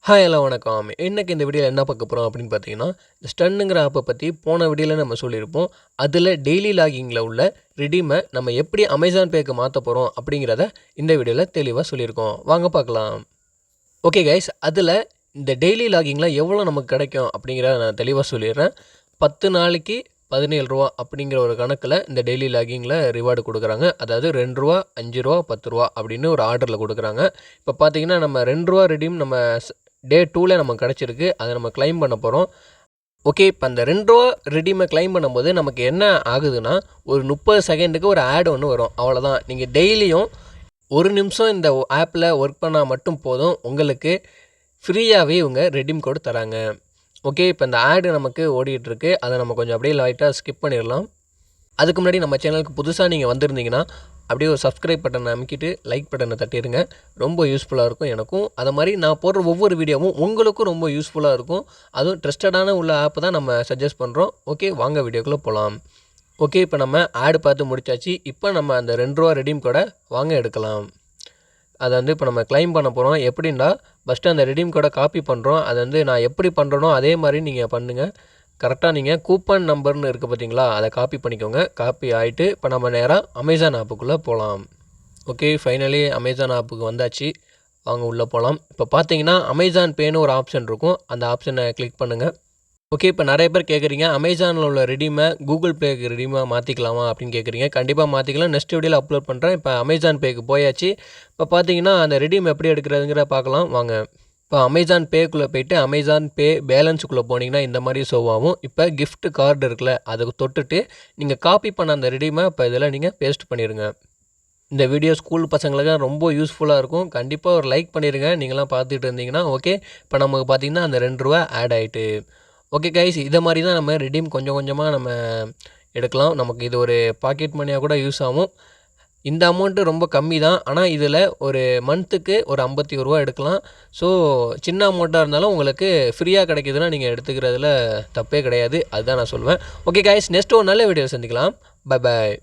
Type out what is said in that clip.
Hi எல்லாம் வணக்கம். இன்னைக்கு இந்த வீடியோவில் என்ன பார்க்க போகிறோம் அப்படின்னு பார்த்தீங்கன்னா, இந்த ஸ்டன்னுங்கிற ஆப்பை பற்றி போன வீடியோவில் நம்ம சொல்லியிருப்போம். அதில் டெய்லி லாகிங்கில் உள்ள ரிடீமை நம்ம எப்படி அமேசான் பேக்கு மாற்ற போகிறோம் அப்படிங்கிறத இந்த வீடியோவில் தெளிவாக சொல்லியிருக்கோம். வாங்க பார்க்கலாம். ஓகே கைஸ், அதில் இந்த டெய்லி லாகிங்கில் எவ்வளோ நமக்கு கிடைக்கும் அப்படிங்கிறத நான் தெளிவாக சொல்லிடுறேன். 10 நாளைக்கு ரூ. 17 அப்படிங்கிற ஒரு கணக்கில் இந்த டெய்லி லாகிங்கில் ரிவார்டு கொடுக்குறாங்க. அதாவது ரூ. 2, ரூ. 5, ரூ. 10 அப்படின்னு ஒரு ஆர்டரில் கொடுக்குறாங்க. இப்போ பார்த்தீங்கன்னா நம்ம ரூ. 2 ரிடீம் நம்ம டே 2ல் நமக்கு கிடச்சிருக்கு. அதை நம்ம கிளைம் பண்ண போகிறோம். ஓகே, இப்போ அந்த ரூ. 2 ரிடீமை கிளைம் பண்ணும்போது நமக்கு என்ன ஆகுதுன்னா, ஒரு 30 செகண்டுக்கு ஒரு ஆட் ஒன்று வரும். அவ்வளோதான். நீங்கள் டெய்லியும் 1 நிமிஷம் இந்த ஆப்பில் ஒர்க் பண்ணால் மட்டும் போதும், உங்களுக்கு ஃப்ரீயாகவே இவங்க ரெடீம் கோடு தராங்க. ஓகே, இப்போ இந்த ஆடு நமக்கு ஓடிட்டுருக்கு. அதை நம்ம கொஞ்சம் அப்படியே லைட்டாக ஸ்கிப் பண்ணிடலாம். அதுக்கு முன்னாடி நம்ம சேனலுக்கு புதுசாக நீங்கள் வந்திருந்தீங்கன்னா அப்படியே ஒரு சப்ஸ்கிரைப் பட்டனை அமைக்கிட்டு லைக் பட்டனை தட்டிடுங்க. ரொம்ப யூஸ்ஃபுல்லாக இருக்கும் எனக்கும். அது மாதிரி நான் போடுற ஒவ்வொரு வீடியோவும் உங்களுக்கும் ரொம்ப யூஸ்ஃபுல்லாக இருக்கும். அதுவும் ட்ரஸ்டடான உள்ள ஆப் தான் நம்ம சஜஸ்ட் பண்ணுறோம். ஓகே, வாங்க வீடியோக்குள்ளே போகலாம். ஓகே, இப்போ நம்ம ஆடு பார்த்து முடிச்சாச்சு. இப்போ நம்ம அந்த ரூ. 2 ரெடீம் கோடை வாங்க எடுக்கலாம். அதை இப்போ நம்ம கிளைம் பண்ண போகிறோம். எப்படின்னா, ஃபஸ்ட்டு அந்த ரெடீம் கோடை காப்பி பண்ணுறோம். அதை நான் எப்படி பண்ணுறனோ அதே மாதிரி நீங்கள் பண்ணுங்கள். கரெக்டாக நீங்கள் கூப்பன் நம்பர்னு இருக்குது பார்த்தீங்களா, அதை காப்பி பண்ணிக்கோங்க. காப்பி ஆகிட்டு இப்போ நம்ம நேராக அமேசான் ஆப்புக்குள்ளே போகலாம். ஓகே, ஃபைனலி அமேசான் ஆப்புக்கு வந்தாச்சு. வாங்க உள்ளே போகலாம். இப்போ பார்த்தீங்கன்னா அமேசான் பேன்னு ஒரு ஆப்ஷன் இருக்கும். அந்த ஆப்ஷனை கிளிக் பண்ணுங்கள். ஓகே, இப்போ நிறைய பேர் கேட்குறீங்க, அமேசானில் உள்ள ரெடீமை கூகுள் பேக்கு ரெடீமாக மாற்றிக்கலாமா அப்படின்னு கேட்குறீங்க. கண்டிப்பாக மாற்றிக்கலாம். நெக்ஸ்ட் வீடியோவில் அப்லோட் பண்ணுறேன். இப்போ அமேசான் பேக்கு போயாச்சு. இப்போ பார்த்தீங்கன்னா அந்த ரெடீம் எப்படி எடுக்கிறதுங்கிற பார்க்கலாம் வாங்க. இப்போ அமேசான் பேக்குள்ளே போய்ட்டு அமேசான் பே பேலன்ஸுக்குள்ளே போனீங்கன்னா இந்த மாதிரி ஷோ ஆகும். இப்போ கிஃப்ட் கார்டு இருக்குல்ல, அதை தொட்டுட்டு நீங்கள் காப்பி பண்ண அந்த ரெடீமை இப்போ இதில் நீங்கள் பேஸ்ட் பண்ணிடுங்க. இந்த வீடியோ ஸ்கூல் பசங்களுக்கு ரொம்ப யூஸ்ஃபுல்லாக இருக்கும். கண்டிப்பாக ஒரு லைக் பண்ணிடுங்க நீங்களாம் பார்த்துட்டு இருந்தீங்கன்னா. ஓகே, இப்போ நமக்கு பார்த்திங்கன்னா அந்த ரூ. 2 ஆட் ஆகிட்டு. ஓகே கைஸ், இதை மாதிரி தான் நம்ம ரெடீம் கொஞ்சம் கொஞ்சமாக நம்ம எடுக்கலாம். நமக்கு இது ஒரு பாக்கெட் மணியாக கூட யூஸ் ஆகும். இந்த அமௌண்ட்டு ரொம்ப கம்மி தான். ஆனால் இதில் ஒரு மந்த்துக்கு ஒரு ரூ. 51 எடுக்கலாம். ஸோ சின்ன அமௌண்ட்டாக இருந்தாலும் உங்களுக்கு ஃப்ரீயாக கிடைக்கிதுன்னா நீங்கள் எடுத்துக்கிறதுல தப்பே கிடையாது. அதுதான் நான் சொல்லுவேன். ஓகே கைஸ், நெக்ஸ்ட் ஒரு நல்ல வீடியோ சந்திக்கலாம். Bye bye.